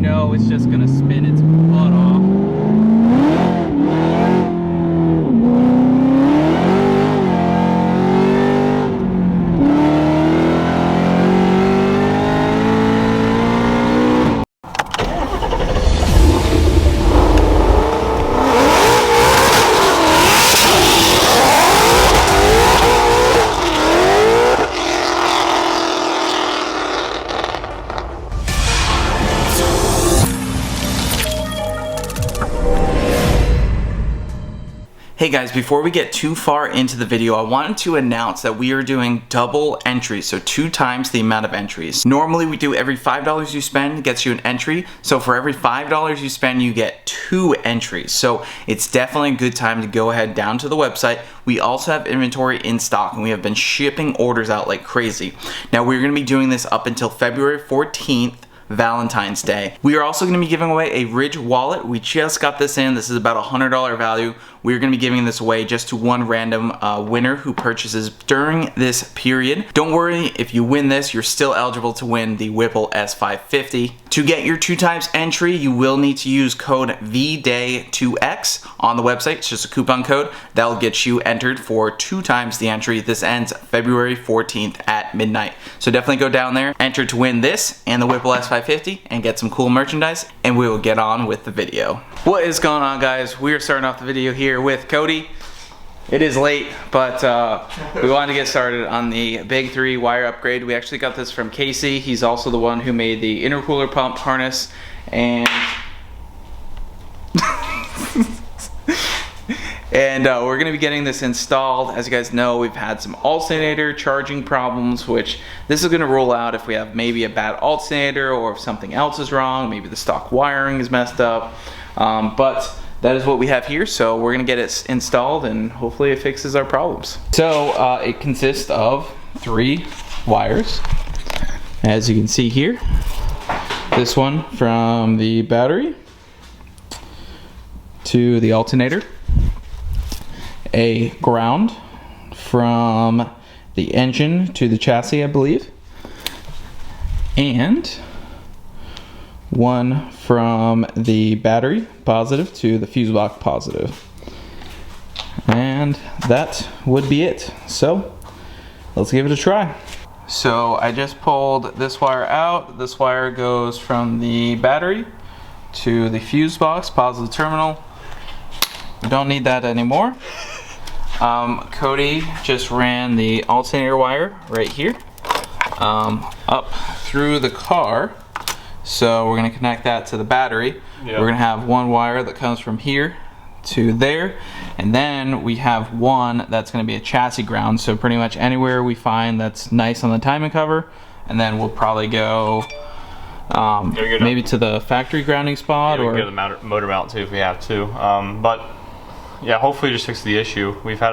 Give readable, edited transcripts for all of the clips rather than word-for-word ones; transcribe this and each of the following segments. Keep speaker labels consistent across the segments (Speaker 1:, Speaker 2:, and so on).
Speaker 1: know it's just gonna spin its butt off. Hey guys, before we get too far into the video, I wanted to announce that we are doing double entries, so 2 times the amount of entries. Normally we do every $5 you spend gets you an entry, so for every $5 you spend you get 2 entries. So it's definitely a good time to go ahead down to the website. We also have inventory in stock and we have been shipping orders out like crazy. Now we're going to be doing this up until February 14th. Valentine's Day. We are also going to be giving away a Ridge wallet. We just got this in. This is about $100 value. We're going to be giving this away just to one random winner who purchases during this period. Don't worry, if you win this, you're still eligible to win the Whipple S550. To get your 2 times entry, you will need to use code VDAY2X on the website. It's just a coupon code. That'll get you entered for 2 times the entry. This ends February 14th at midnight. So definitely go down there, enter to win this and the Whipple S550 and get some cool merchandise, and we will get on with the video. What is going on, guys? We are starting off the video here with Cody. It is late, but we wanted to get started on the Big 3 wire upgrade. We actually got this from Casey. He's also the one who made the intercooler pump harness, and we're going to be getting this installed. As you guys know, we've had some alternator charging problems, which this is going to rule out if we have maybe a bad alternator or if something else is wrong, maybe the stock wiring is messed up. But that is what we have here, so we're going to get it installed and hopefully it fixes our problems. So it consists of 3 wires, as you can see here. This one from the battery to the alternator, a ground from the engine to the chassis, I believe, and one from the battery positive to the fuse box positive. And that would be it. So let's give it a try. So I just pulled this wire out. This wire goes from the battery to the fuse box positive terminal. We don't need that anymore. Cody just ran the alternator wire right here up through the car. So we're going to connect that to the battery. Yep. We're going to have one wire that comes from here to there, and then we have one that's going to be a chassis ground, so pretty much anywhere we find that's nice on the timing cover, and then we'll probably go maybe to the factory grounding spot,
Speaker 2: or
Speaker 1: we
Speaker 2: can go to the motor mount too if we have to. But yeah, hopefully just fix the issue. We've had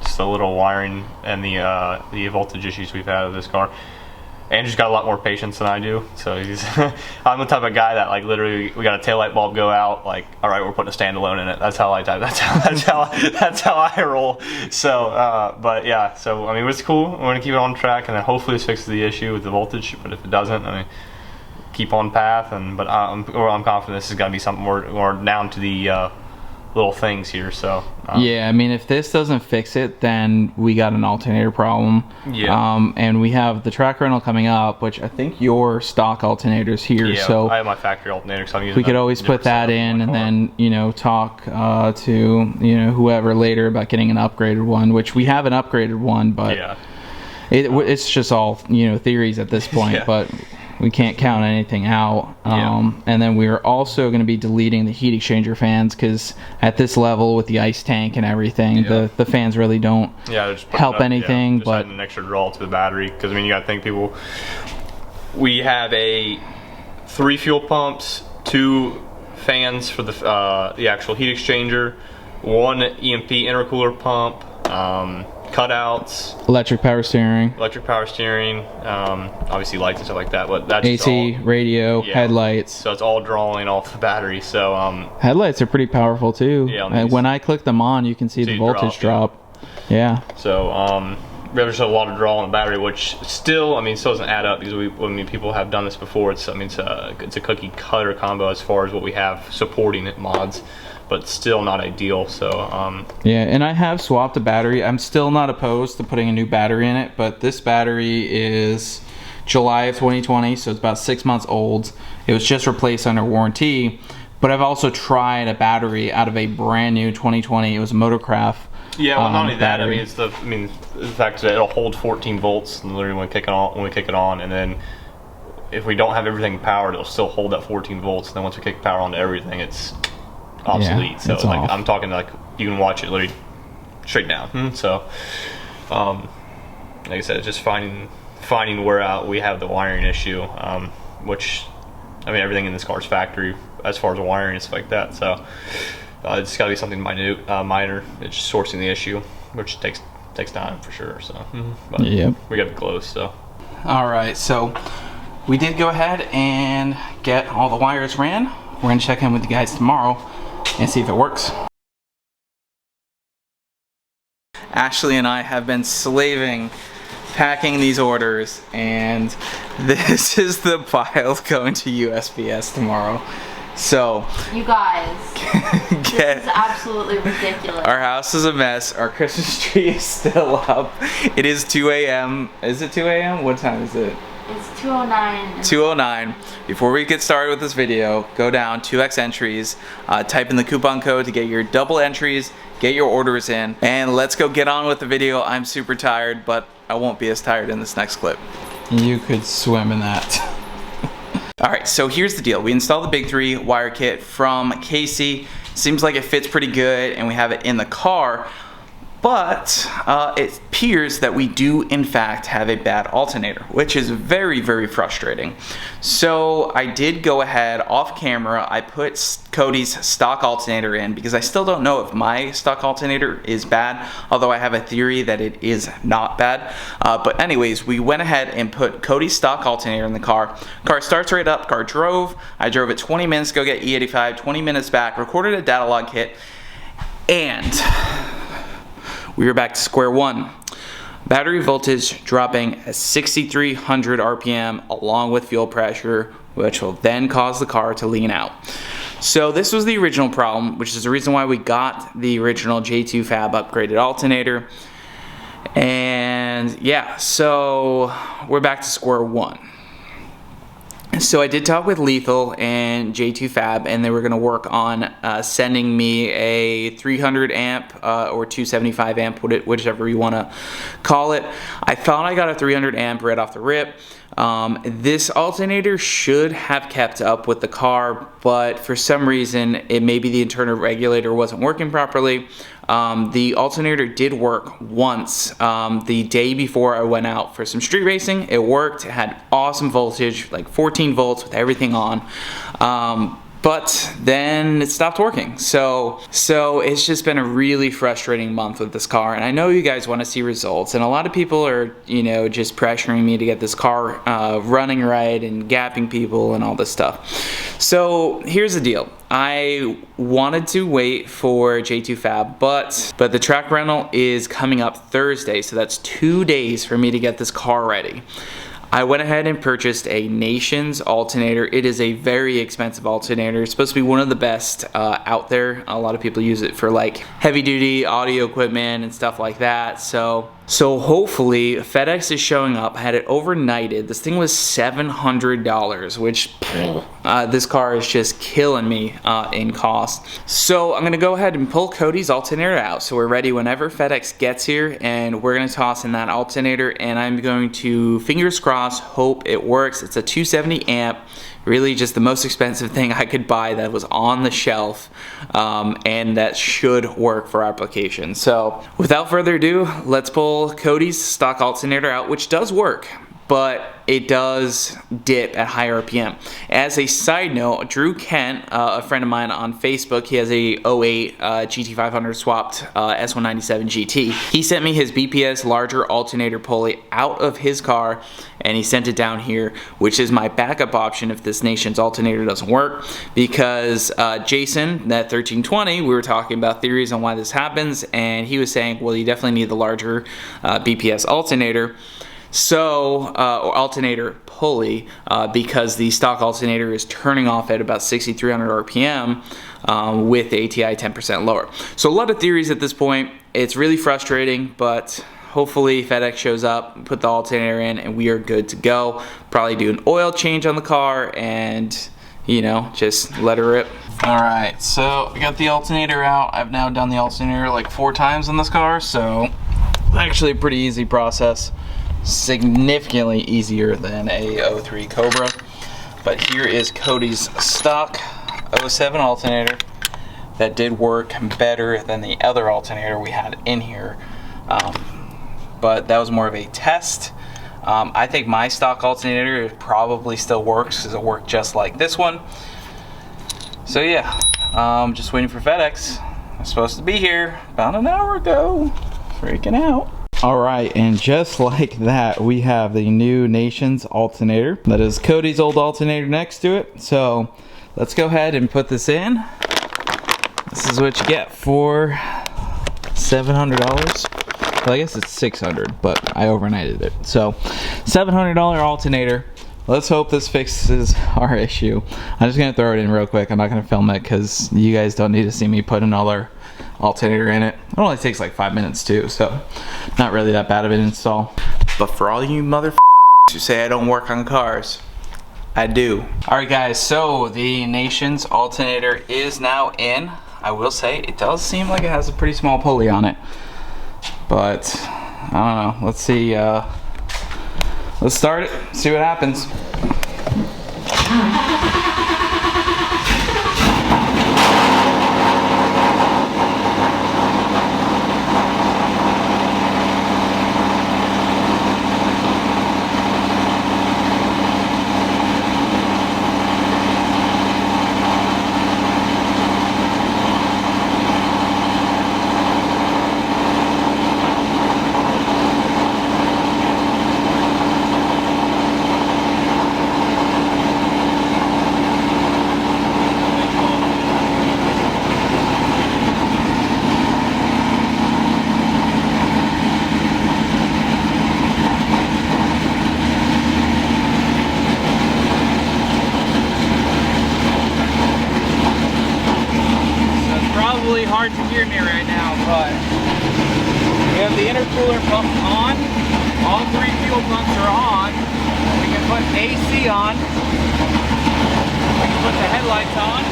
Speaker 2: just a little wiring and the voltage issues we've had with this car. Andrew's got a lot more patience than I do, so he's I'm the type of guy that literally we got a taillight bulb go out, all right, we're putting a standalone in it. That's how I type. That's how I roll. So but yeah, so I mean, it's cool. We're gonna keep it on track, and then hopefully this fixes the issue with the voltage. But if it doesn't, I mean, keep on path. But I'm confident this is gonna be something more down to the little things here. So
Speaker 1: yeah, I mean, if this doesn't fix it, then we got an alternator problem.
Speaker 2: Yeah.
Speaker 1: And we have the track rental coming up, which I think your stock alternator's here.
Speaker 2: Yeah,
Speaker 1: so
Speaker 2: I have my factory alternator, so I'm using.
Speaker 1: We could always put that in, and then talk to whoever later about getting an upgraded one, which we have an upgraded one, but
Speaker 2: yeah.
Speaker 1: It's just all theories at this point. Yeah. But we can't count anything out. And then we're also going to be deleting the heat exchanger fans, because at this level with the ice tank and everything, the fans really don't help anything.
Speaker 2: Just
Speaker 1: but
Speaker 2: adding an extra draw to the battery, because I mean, you got to think, people. We have 3 fuel pumps, 2 fans for the actual heat exchanger, 1 EMP intercooler pump, cutouts,
Speaker 1: electric power steering,
Speaker 2: obviously lights and stuff like that, but that's
Speaker 1: AC, radio, headlights.
Speaker 2: So it's all drawing off the battery. So
Speaker 1: headlights are pretty powerful too.
Speaker 2: Yeah,
Speaker 1: when I click them on, you can see the voltage drop. Yeah.
Speaker 2: So there's a lot of draw on the battery, which still, still doesn't add up because people have done this before. It's a cookie cutter combo as far as what we have supporting it mods, but still not ideal. So
Speaker 1: yeah, and I have swapped a battery. I'm still not opposed to putting a new battery in it, but this battery is July of 2020, so it's about 6 months old. It was just replaced under warranty, but I've also tried a battery out of a brand new 2020. It was a Motorcraft.
Speaker 2: Yeah, well, not only that,
Speaker 1: battery.
Speaker 2: it's the fact that it'll hold 14 volts literally when we kick it on, and then if we don't have everything powered, it'll still hold that 14 volts. And then once we kick power onto everything, it's obsolete.
Speaker 1: Yeah,
Speaker 2: so
Speaker 1: it's
Speaker 2: like
Speaker 1: off.
Speaker 2: I'm talking like you can watch it literally straight down. So, like I said, it's just finding where we have the wiring issue, which everything in this car's factory as far as wiring and stuff like that. So. It's got to be something minor. It's just sourcing the issue, which takes time for sure. So, but
Speaker 1: Yep.
Speaker 2: we got to be close. So,
Speaker 1: all right. So we did go ahead and get all the wires ran. We're gonna check in with you guys tomorrow and see if it works. Ashley and I have been slaving packing these orders, and this is the pile going to USPS tomorrow. So
Speaker 3: you guys, this is absolutely ridiculous.
Speaker 1: Our house is a mess. Our Christmas tree is still up. It is 2 a.m. Is it 2 a.m.? What time is it?
Speaker 3: It's 2:09.
Speaker 1: 2:09. Before we get started with this video, go down 2x entries, type in the coupon code to get your double entries, get your orders in, and let's go get on with the video. I'm super tired, but I won't be as tired in this next clip. You could swim in that. Alright, so here's the deal. We installed the Big 3 wire kit from Casey. Seems like it fits pretty good, and we have it in the car. But it appears that we do in fact have a bad alternator, which is very, very frustrating. So I did go ahead off camera. I put Cody's stock alternator in because I still don't know if my stock alternator is bad, although I have a theory that it is not bad. But anyways, we went ahead and put Cody's stock alternator in the car. Car starts right up, car drove. I drove it 20 minutes to go get E85, 20 minutes back, recorded a data log kit, and we were back to square one. Battery voltage dropping at 6,300 RPM along with fuel pressure, which will then cause the car to lean out. So this was the original problem, which is the reason why we got the original J2 Fab upgraded alternator. And yeah, so we're back to square one. So I did talk with Lethal and J2 Fab, and they were going to work on sending me a 300 amp or 275 amp, whichever you want to call it. I thought I got a 300 amp right off the rip. This alternator should have kept up with the car, but for some reason, it maybe the internal regulator wasn't working properly. The alternator did work once the day before I went out for some street racing. It worked. It had awesome voltage, like 14 volts with everything on. But then it stopped working. So it's just been a really frustrating month with this car, and I know you guys want to see results, and a lot of people are, you know, just pressuring me to get this car running right and gapping people and all this stuff. So here's the deal. I wanted to wait for J2 Fab, but the track rental is coming up Thursday, so that's 2 days for me to get this car ready. I went ahead and purchased a Nations alternator. It is a very expensive alternator. It's supposed to be one of the best out there. A lot of people use it for like heavy duty audio equipment and stuff like that. So hopefully FedEx is showing up. I had it overnighted. This thing was $700, which this car is just killing me in cost. So I'm gonna go ahead and pull Cody's alternator out, so we're ready whenever FedEx gets here, and we're gonna toss in that alternator, and I'm going to, fingers crossed, hope it works. It's a 270 amp, really just the most expensive thing I could buy that was on the shelf, and that should work for our application. So without further ado, let's pull Cody's stock alternator out, which does work, but it does dip at high RPM. As a side note, Drew Kent, a friend of mine on Facebook, he has a 08 GT500 swapped S197 GT. He sent me his BPS larger alternator pulley out of his car, and he sent it down here, which is my backup option if this Nation's alternator doesn't work, because Jason, that 1320, we were talking about theories on why this happens, and he was saying, well, you definitely need the larger BPS alternator. So, or alternator pulley, because the stock alternator is turning off at about 6,300 RPM with the ATI 10% lower. So a lot of theories at this point. It's really frustrating, but hopefully FedEx shows up, put the alternator in, and we are good to go. Probably do an oil change on the car and, you know, just let her rip. Alright, so I got the alternator out. I've now done the alternator like 4 times on this car, so actually a pretty easy process. Significantly easier than a 03 Cobra. But here is Cody's stock 07 alternator that did work better than the other alternator we had in here. But that was more of a test. I think my stock alternator probably still works because it worked just like this one. So yeah, just waiting for FedEx. I'm supposed to be here about an hour ago. Freaking out. Alright, and just like that, we have the new Nation's alternator. That is Cody's old alternator next to it. So let's go ahead and put this in. This is what you get for $700. Well, I guess it's $600, but I overnighted it. So $700 alternator. Let's hope this fixes our issue. I'm just gonna throw it in real quick. I'm not gonna film it because you guys don't need to see me put another alternator in it. It only takes like 5 minutes too, so not really that bad of an install. But for all you motherfuckers who say I don't work on cars, I do. Alright guys, so the Nation's alternator is now in. I will say it does seem like it has a pretty small pulley on it, but I don't know. Let's see. Let's start it, see what happens. Hard to hear me right now, but we have the intercooler pump on. All 3 fuel pumps are on. We can put AC on. We can put the headlights on.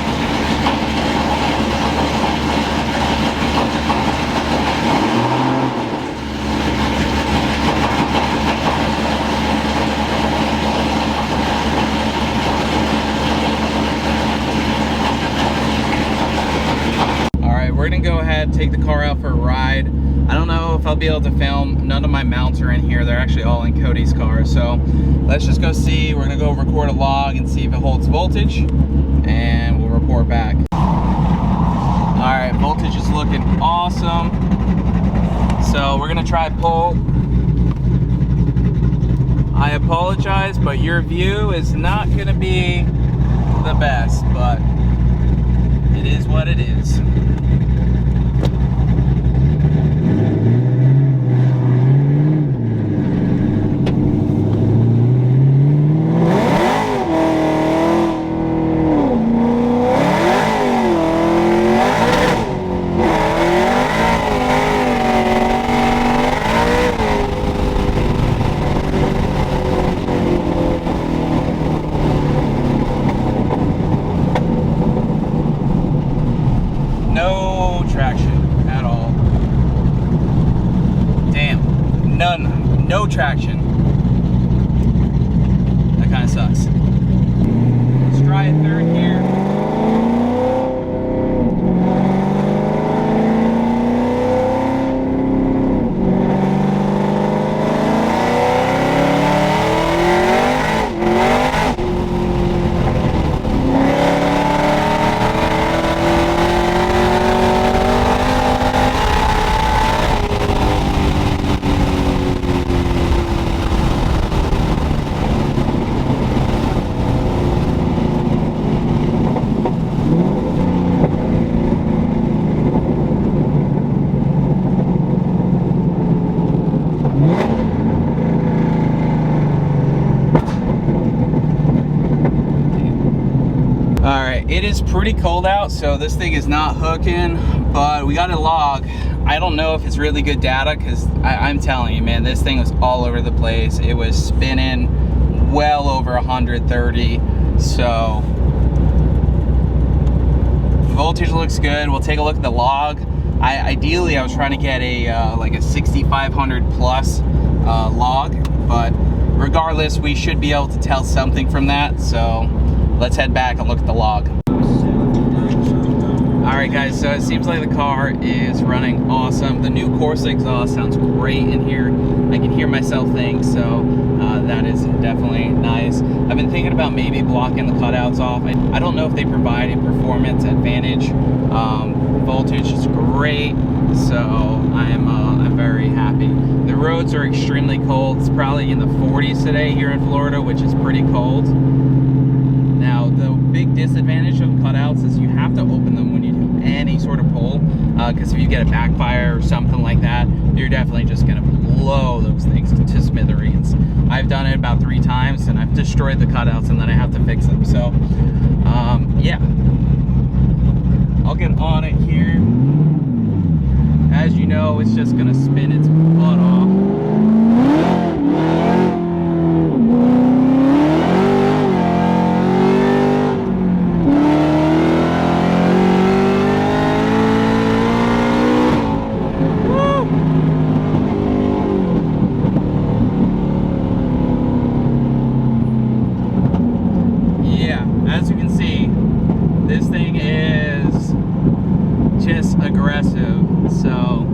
Speaker 1: We're gonna go ahead, take the car out for a ride. I don't know if I'll be able to film. None of my mounts are in here. They're actually all in Cody's car. So let's just go see. We're gonna go record a log and see if it holds voltage, and we'll report back. All right, voltage is looking awesome. So we're gonna try pull. I apologize, but your view is not gonna be the best, but it is what it is. No traction at all. Damn, none, no traction. That kind of sucks. Let's try a third gear. Alright, it is pretty cold out, so this thing is not hooking, but we got a log. I don't know if it's really good data, because I'm telling you, man, this thing was all over the place. It was spinning well over 130, so voltage looks good. We'll take a look at the log. Ideally, I was trying to get a like a 6500 plus log, but regardless, we should be able to tell something from that, so let's head back and look at the log. Alright guys, so it seems like the car is running awesome. The new Corsa exhaust sounds great in here. I can hear myself think, so that is definitely nice. I've been thinking about maybe blocking the cutouts off. I don't know if they provide a performance advantage. Voltage is great, so I'm very happy. The roads are extremely cold. It's probably in the 40s today here in Florida, which is pretty cold. Now, the big disadvantage of cutouts is you have to open them when you do any sort of pull, because if you get a backfire or something like that, you're definitely just going to blow those things to smithereens. I've done it about 3 times, and I've destroyed the cutouts, and then I have to fix them. So, yeah. I'll get on it here. As you know, it's just going to spin its butt off. Aggressive, so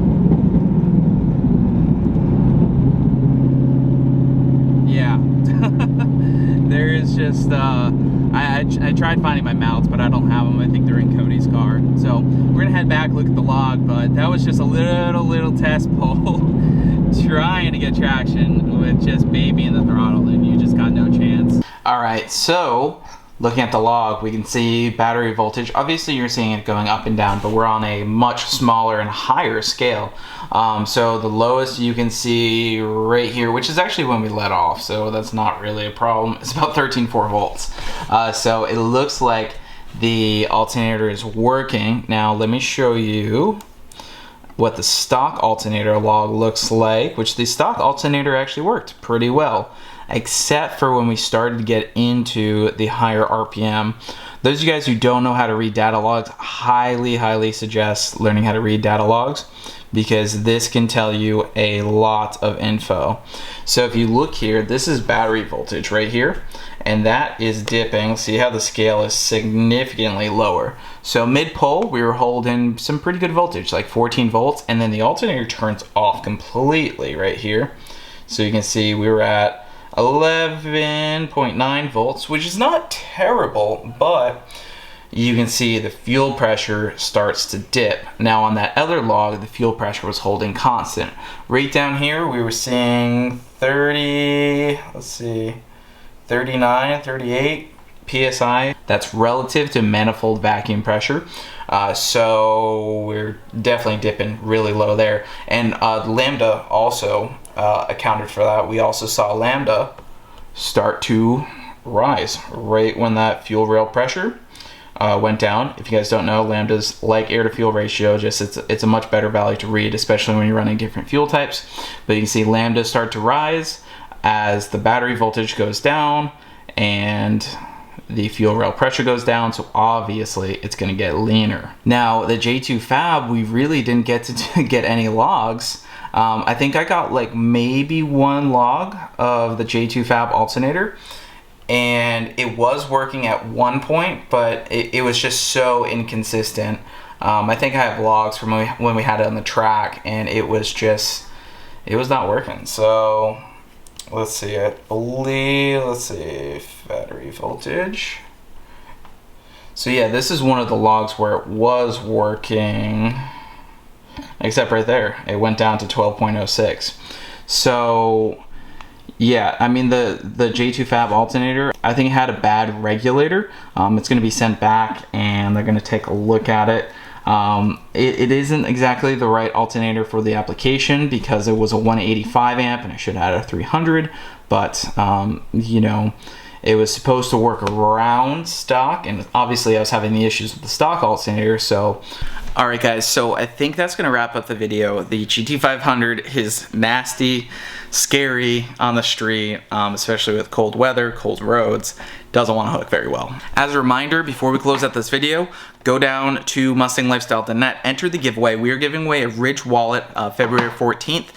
Speaker 1: yeah. There is just I tried finding my mounts, but I don't have them. I think they're in Cody's car, so we're gonna head back, look at the log. But that was just a little test pull trying to get traction with just babying the throttle, and you just got no chance. All right, so looking at the log, we can see battery voltage. Obviously, you're seeing it going up and down, but we're on a much smaller and higher scale. So the lowest you can see right here, which is actually when we let off, so that's not really a problem. It's about 13.4 volts. So it looks like the alternator is working. Now, let me show you what the stock alternator log looks like, which the stock alternator actually worked pretty well, except for when we started to get into the higher RPM. Those of you guys who don't know how to read data logs, highly suggest learning how to read data logs, because this can tell you a lot of info. So if you look here, this is battery voltage right here, and that is dipping. See how the scale is significantly lower. So mid-pull, we were holding some pretty good voltage, like 14 volts, and then the alternator turns off completely right here. So you can see we were at 11.9 volts, which is not terrible, but you can see the fuel pressure starts to dip. Now on that other log, the fuel pressure was holding constant. Right down here, we were seeing 30, let's see, 39, 38 PSI. That's relative to manifold vacuum pressure. So we're definitely dipping really low there. And lambda also accounted for that. We also saw lambda start to rise right when that fuel rail pressure went down. If you guys don't know, lambda's like air to fuel ratio, just it's a much better value to read, especially when you're running different fuel types. But you can see lambda start to rise as the battery voltage goes down and the fuel rail pressure goes down, so obviously it's going to get leaner. Now the J2 Fab, we really didn't get to get any logs. I think I got like maybe 1 log of the J2 Fab alternator, and it was working at one point, but it was just so inconsistent. I think I have logs from when we had it on the track, and it was not working. So let's see, let's see, battery voltage. So yeah, this is one of the logs where it was working, except right there, it went down to 12.06. So yeah, I mean the J2 Fab alternator, I think it had a bad regulator. It's going to be sent back and they're going to take a look at it. It isn't exactly the right alternator for the application because it was a 185 amp and I should have had a 300, but you know, It was supposed to work around stock, and obviously I was having the issues with the stock alternator, so. Alright guys, so I think that's going to wrap up the video. The GT500 is nasty, scary on the street, especially with cold weather, cold roads. Doesn't want to hook very well. As a reminder, before we close out this video, go down to MustangLifestyle.net, enter the giveaway. We are giving away a Ridge wallet February 14th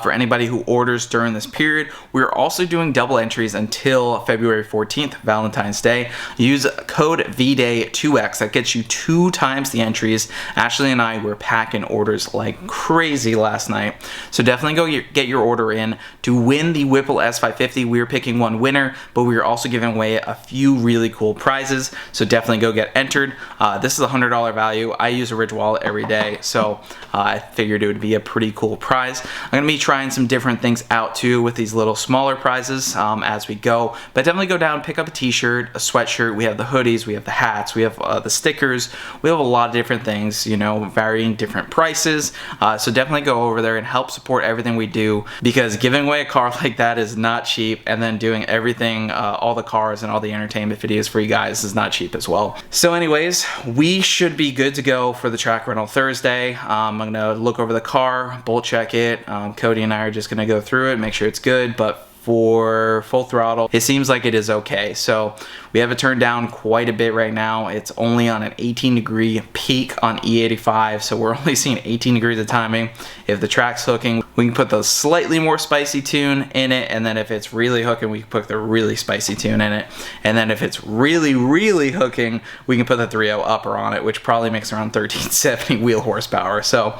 Speaker 1: for anybody who orders during this period. We're also doing double entries until February 14th, Valentine's Day. Use code VDAY2X. That gets you 2 times the entries. Ashley and I were packing orders like crazy last night. So definitely go get your order in. To win the Whipple S550, we are picking one winner, but we are also giving away a few really cool prizes. So definitely go get entered. This is a $100 value. I use a Ridge wallet every day, so I figured it would be a pretty cool prize. I'm going to be trying some different things out too with these little smaller prizes as we go, but definitely go down, pick up a t-shirt, a sweatshirt. We have the hoodies, we have the hats, we have the stickers, we have a lot of different things, you know, varying different prices. So definitely go over there and help support everything we do, because giving away a car like that is not cheap, and then doing everything, all the cars and all the entertainment videos for you guys is not cheap as well. So anyways, we should be good to go for the track rental Thursday. I'm gonna look over the car, bolt check it. Cody and I are just gonna go through it, make sure it's good, but for full throttle, it seems like it is okay. So we have it turned down quite a bit right now. It's only on an 18-degree peak on E85, so we're only seeing 18 degrees of timing. If the track's hooking, we can put the slightly more spicy tune in it, and then if it's really hooking, we can put the really spicy tune in it. And then if it's really, really hooking, we can put the 3.0 upper on it, which probably makes around 1370 wheel horsepower. So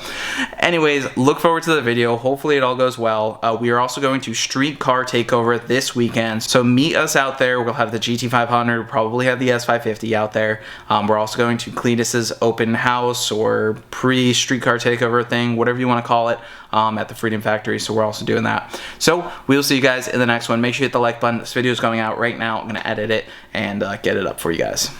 Speaker 1: anyways, look forward to the video. Hopefully it all goes well. We are also going to Street Car Takeover this weekend, so meet us out there. We'll have the GT500, probably have the S550 out there. We're also going to Cletus's open house or pre-Street Car Takeover thing, whatever you want to call it, at the Freedom Factory, so we're also doing that. So we'll see you guys in the next one. Make sure you hit the like button. This video is going out right now. I'm going to edit it and get it up for you guys.